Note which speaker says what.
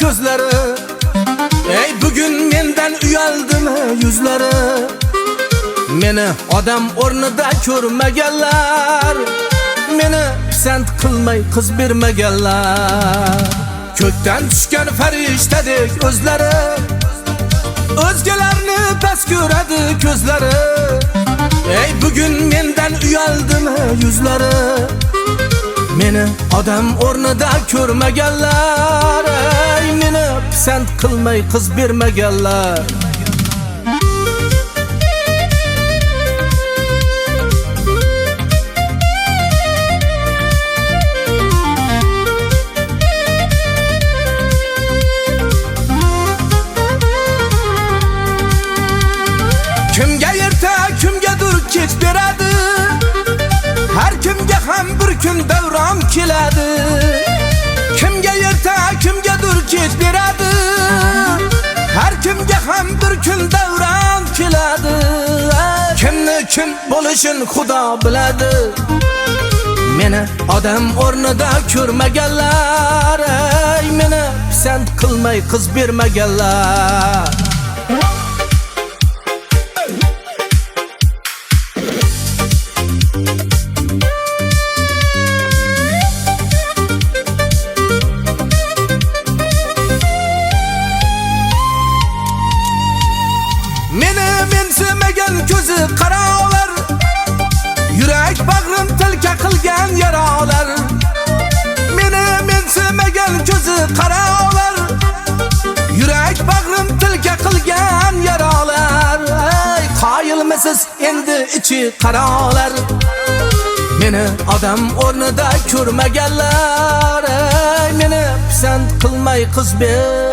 Speaker 1: ko'zlari. Ey bugun mendan uyaldimi yuzlari. Meni odam o'rnida ko'rmaganlar, meni pisand qilmay qiz bermaganlar. Ko'kdan tushgan farishtadek o'zlari, o'zgalarni past ko'radi ko'zlari. Ey bugun mendan uyaldimi yuzlari. Meni odam o'rnida ko'rmaganlar, ey meni pisand qilmay qiz bermaganlar. Kimga erta, kimgadir kech beradi. Har kimga ham bir kun davron keladi. Kimga erta, kimgadir kech beradi. Har kimga ham bir kun davron keladi. Kimni kim bo'lishini Xudo biladi. Meni odam o'rnida ko'rmaganlar, ey meni pisand qilmay qiz bermaganlar. Meni mensimagan ko'zi qarolar, yurak bag'rim tilka qilgan yaralar. Meni mensimagan ko'zi qarolar, yurak bag'rim tilka qilgan yaralar. Ey qoyilmisiz endi ichi qarolar. Meni odam o'rnida ko'rmaganlar, ey meni pisand qilmay qiz bermaganlar.